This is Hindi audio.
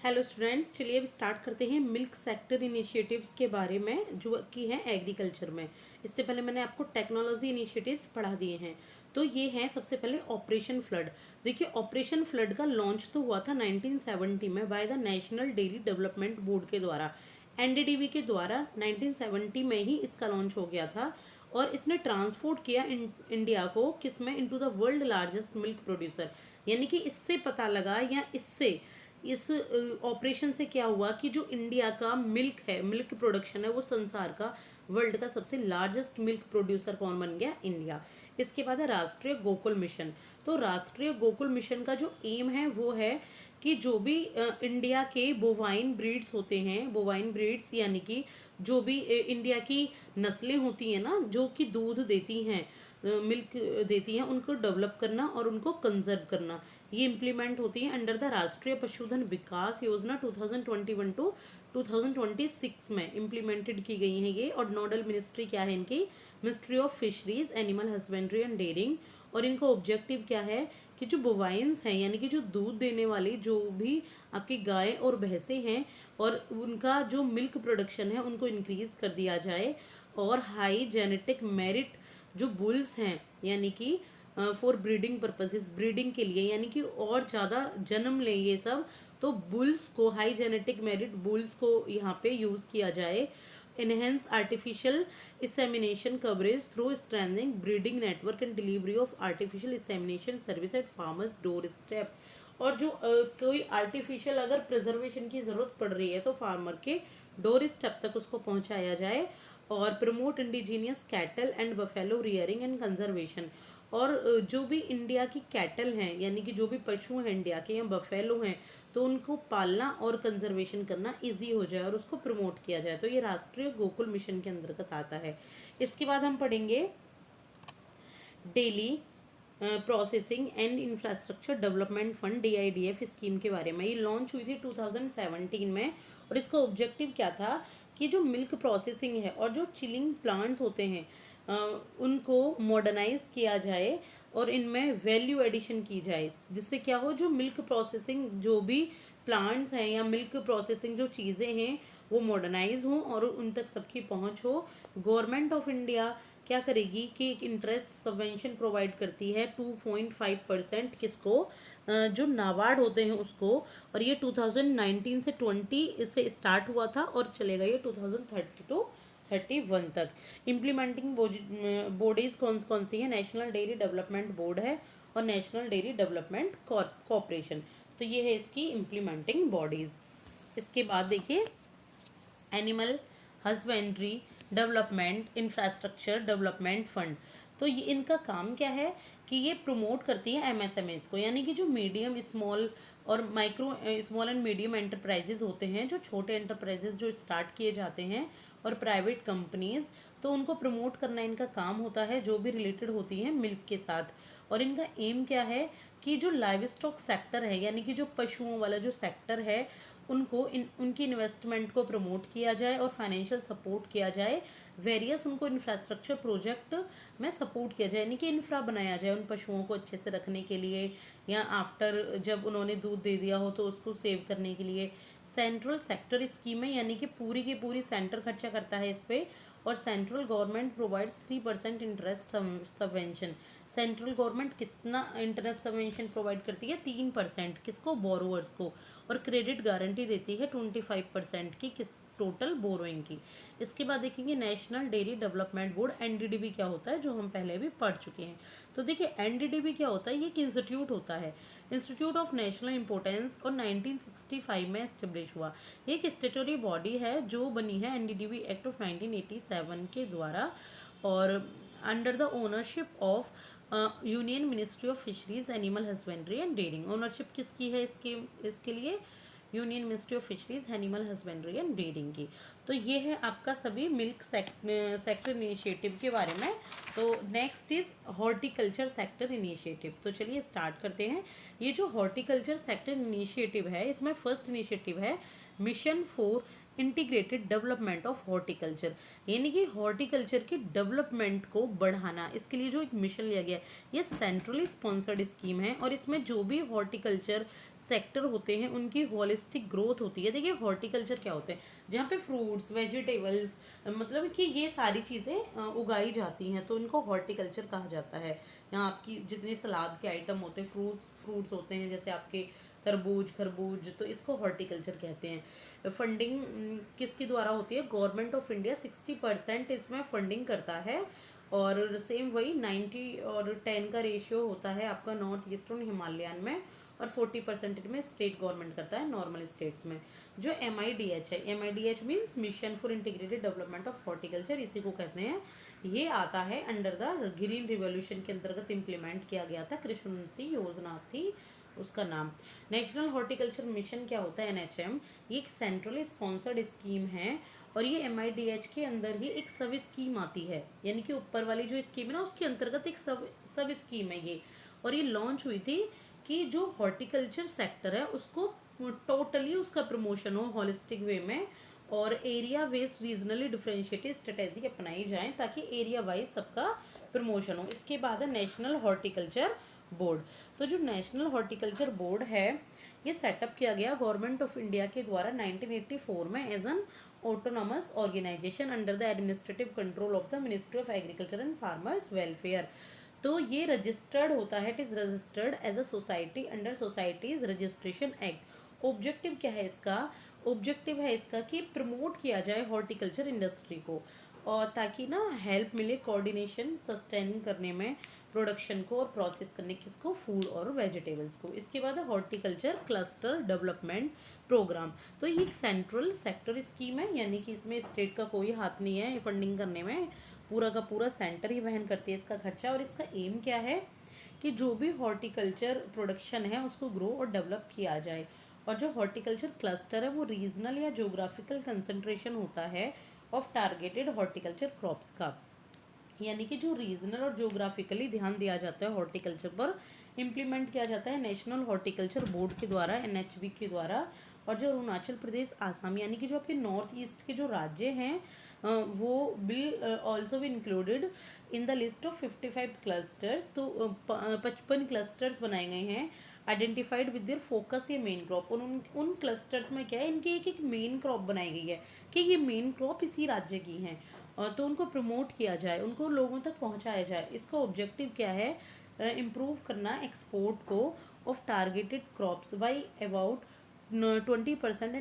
हेलो स्टूडेंट्स, चलिए अब स्टार्ट करते हैं मिल्क सेक्टर इनिशिएटिव्स के बारे में जो कि हैं एग्रीकल्चर में। इससे पहले मैंने आपको टेक्नोलॉजी इनिशिएटिव्स पढ़ा दिए हैं। तो ये हैं सबसे पहले ऑपरेशन फ्लड। देखिए, ऑपरेशन फ्लड का लॉन्च तो हुआ था 1970 में by the national dairy development board के द्वारा, एनडीडीबी के द्वारा 1970 में ही इसका लॉन्च हो गया था। और इसने ट्रांसपोर्ट किया इंडिया को किसमें, into the world largest milk producer. यानी कि इससे पता लगा या इससे इस ऑपरेशन से क्या हुआ कि जो इंडिया का मिल्क है, मिल्क प्रोडक्शन है, वो संसार का वर्ल्ड का सबसे लार्जेस्ट मिल्क प्रोड्यूसर कौन बन गया, इंडिया। इसके बाद है राष्ट्रीय गोकुल मिशन। तो राष्ट्रीय गोकुल मिशन का जो एम है वो है कि जो भी इंडिया के बोवाइन ब्रीड्स होते हैं, बोवाइन ब्रीड्स यानी कि जो भी इंडिया की नस्लें होती हैं ना, जो कि दूध देती हैं, मिल्क देती हैं, उनको डेवलप करना और उनको कंजर्व करना, ये इम्प्लीमेंट होती है अंडर द राष्ट्रीय पशुधन विकास योजना 2021 टू 2026 में इम्प्लीमेंटेड की गई है ये। और नोडल मिनिस्ट्री क्या है इनकी, ministry of fisheries, animal husbandry and dairying. और इनका ऑब्जेक्टिव क्या है कि जो बोवाइंस हैं यानी कि जो दूध देने वाली जो भी आपकी गाय और भैंसें हैं, और उनका जो मिल्क प्रोडक्शन है उनको इंक्रीज कर दिया जाए। और हाई जेनेटिक मेरिट जो बुल्स हैं यानी कि फॉर ब्रीडिंग पर्पसेस, ब्रीडिंग के लिए यानी कि और ज़्यादा जन्म ले ये सब, तो बुल्स को, हाई जेनेटिक मेरिट बुल्स को यहाँ पे यूज़ किया जाए। Enhance artificial insemination coverage through strengthening breeding network and delivery of artificial insemination service at farmers door step. और जो कोई आर्टिफिशियल अगर प्रिजर्वेशन की ज़रूरत पड़ रही है तो फार्मर के डोर स्टेप तक उसको पहुँचाया जाए। और promote indigenous cattle and buffalo rearing and conservation. और जो भी इंडिया की कैटल हैं यानी कि जो भी पशु हैं इंडिया के या बफेलो हैं, तो उनको पालना और कंजर्वेशन करना इजी हो जाए और उसको प्रमोट किया जाए। तो ये राष्ट्रीय गोकुल मिशन के अंतर्गत आता है। इसके बाद हम पढ़ेंगे daily processing and infrastructure development fund DIDF scheme के बारे में। ये लॉन्च हुई थी 2017 में। और इसका ऑब्जेक्टिव क्या था कि जो मिल्क प्रोसेसिंग है और जो चिलिंग प्लांट्स होते हैं उनको मॉडर्नाइज किया जाए और इनमें वैल्यू एडिशन की जाए, जिससे क्या हो, जो मिल्क प्रोसेसिंग जो भी प्लांट्स हैं या मिल्क प्रोसेसिंग जो चीज़ें हैं वो मॉडर्नाइज हों और उन तक सबकी पहुंच हो। गवर्नमेंट ऑफ इंडिया क्या करेगी कि एक इंटरेस्ट सबवेंशन प्रोवाइड करती है 2.5% किसको, जो नाबार्ड होते हैं उसको। और ये 2019 से 20 इससे स्टार्ट हुआ था और चलेगा ये 2032-31 तक। इम्प्लीमेंटिंग बॉडीज कौन कौन सी है, नेशनल डेयरी डेवलपमेंट बोर्ड है और नेशनल डेयरी डेवलपमेंट कॉर्पोरेशन। तो ये है इसकी इम्प्लीमेंटिंग बॉडीज। इसके बाद देखिए animal husbandry development infrastructure development fund. तो ये इनका काम क्या है कि ये प्रमोट करती है MSMEs को, यानी कि जो मीडियम स्मॉल और micro small and medium enterprises होते हैं, जो छोटे एंटरप्राइजेज जो स्टार्ट किए जाते हैं और प्राइवेट कंपनीज, तो उनको प्रमोट करना इनका काम होता है, जो भी रिलेटेड होती हैं मिल्क के साथ। और इनका एम क्या है कि जो लाइव स्टॉक सेक्टर है यानी कि जो पशुओं वाला जो सेक्टर है उनको उनकी इन्वेस्टमेंट को प्रमोट किया जाए और फाइनेंशियल सपोर्ट किया जाए। वेरियस उनको इंफ्रास्ट्रक्चर प्रोजेक्ट में सपोर्ट किया जाए, यानी कि इंफ्रा बनाया जाए उन पशुओं को अच्छे से रखने के लिए, या आफ्टर जब उन्होंने दूध दे दिया हो तो उसको सेव करने के लिए। सेंट्रल सेक्टर स्कीमें यानी कि पूरी की पूरी सेंटर खर्चा करता है इस पर। और central government provides 3% interest subvention. Central government कितना इंटरेस्ट सबवेंशन प्रोवाइड करती है, 3%, किसको, बोरोवर्स को। और क्रेडिट गारंटी देती है 25% की किस टोटल बोरोइंग की। इसके बाद देखेंगे national dairy development board, NDDB क्या होता है, जो हम पहले भी पढ़ चुके हैं। तो देखिए NDDB क्या होता है, ये एक इंस्टीट्यूट होता है, इंस्टीट्यूट ऑफ नेशनल इंपॉर्टेंस, और 1965 में एस्टेब्लिश हुआ। एक स्टेटरी बॉडी है जो बनी है NDDB एक्ट ऑफ 1987 के द्वारा, और under the ownership of union ministry of fisheries, animal husbandry and dairying. Ownership किसकी है इसके लिए, union ministry of fisheries, animal husbandry and dairying की। तो ये है आपका सभी मिल्क सेक्टर इनिशिएटिव के बारे में। तो next is horticulture sector initiative. तो चलिए स्टार्ट करते हैं। ये जो हॉर्टिकल्चर सेक्टर इनिशिएटिव है, इसमें फर्स्ट इनिशिएटिव है mission for integrated development of horticulture, यानी कि हॉर्टिकल्चर की डेवलपमेंट को बढ़ाना। इसके लिए जो एक मिशन लिया गया, ये सेंट्रली स्पॉन्सर्ड स्कीम है और इसमें जो भी हॉर्टिकल्चर सेक्टर होते हैं उनकी होलिस्टिक ग्रोथ होती है। देखिए हॉर्टिकल्चर क्या होते हैं, जहाँ पे फ्रूट्स वेजिटेबल्स मतलब कि ये सारी चीज़ें उगाई जाती हैं, तो इनको हॉर्टिकल्चर कहा जाता है। यहाँ आपकी जितने सलाद के आइटम होते हैं, फ्रूट्स होते हैं जैसे आपके तरबूज खरबूज, तो इसको हॉर्टिकल्चर कहते हैं। फंडिंग किसके द्वारा होती है, गवर्नमेंट ऑफ इंडिया 60% इसमें फंडिंग करता है। और सेम वही 90 और 10 का रेशियो होता है आपका नॉर्थ ईस्टर्न हिमालयन में, और 40% में स्टेट गवर्नमेंट करता है नॉर्मल स्टेट्स में। जो MIDH है, MIDH means mission for integrated development of horticulture, इसी को कहते हैं। ये आता है अंडर द ग्रीन रिवॉल्यूशन के अंतर्गत इम्प्लीमेंट किया गया था, कृषि उन्नति योजना थी उसका नाम। नेशनल हॉर्टिकल्चर मिशन क्या होता है, NHM, ये एक सेंट्रली स्पॉन्सर्ड स्कीम है, और ये MIDH के अंदर ही एक सब स्कीम आती है, यानी कि ऊपर वाली जो स्कीम है ना उसके अंतर्गत एक सब स्कीम है ये। और ये लॉन्च हुई थी कि जो हॉर्टिकल्चर सेक्टर है उसको टोटली उसका प्रमोशन हो हॉलिस्टिक वे में, और area based regionally differentiated strategy अपनाई जाए ताकि एरिया वाइज सबका प्रमोशन हो। इसके बाद है नेशनल हॉर्टिकल्चर बोर्ड। तो जो नेशनल हॉर्टिकल्चर बोर्ड है ये सेटअप किया गया गवर्नमेंट ऑफ इंडिया के द्वारा 1984 में as an autonomous organisation under the administrative control of the ministry of agriculture and farmers welfare. तो ये रजिस्टर्ड होता है, it is registered as a society under societies registration act. Objective क्या है इसका, ऑब्जेक्टिव है इसका कि प्रमोट किया जाए हॉर्टिकल्चर इंडस्ट्री को, और ताकि ना हेल्प मिले कोऑर्डिनेशन सस्टेनिंग करने में प्रोडक्शन को, और प्रोसेस करने किसको, फूड और वेजिटेबल्स को। इसके बाद है हॉर्टिकल्चर क्लस्टर डेवलपमेंट प्रोग्राम। तो ये एक सेंट्रल सेक्टर स्कीम है, यानी कि इसमें स्टेट का कोई हाथ नहीं है फंडिंग करने में, पूरा का पूरा सेंटर ही वहन करती है इसका खर्चा। और इसका एम क्या है कि जो भी हॉर्टिकल्चर प्रोडक्शन है उसको ग्रो और डेवलप किया जाए। और जो हॉर्टिकल्चर क्लस्टर है वो रीजनल या ज्योग्राफिकल कंसंट्रेशन होता है ऑफ टारगेटेड हॉर्टिकल्चर क्रॉप्स का, यानी कि जो रीजनल और ज्योग्राफिकली ध्यान दिया जाता है हॉर्टिकल्चर पर, इम्प्लीमेंट किया जाता है नेशनल हॉर्टिकल्चर बोर्ड के द्वारा, NHB के द्वारा। और जो अरुणाचल प्रदेश आसाम यानी कि जो आपके नॉर्थ ईस्ट के जो राज्य हैं वो विल ऑल्सो भी included in the list of 55 clusters. तो 55 क्लस्टर्स बनाए गए हैं आइडेंटिफाइड विद देयर फोकस या मेन क्रॉप। उन क्लस्टर्स में क्या है, इनकी एक एक मेन क्रॉप बनाई गई है कि ये मेन क्रॉप इसी राज्य की हैं, तो उनको प्रमोट किया जाए, उनको लोगों तक पहुंचाया जाए। इसका ऑब्जेक्टिव क्या है, इम्प्रूव करना एक्सपोर्ट को of targeted crops by about 20%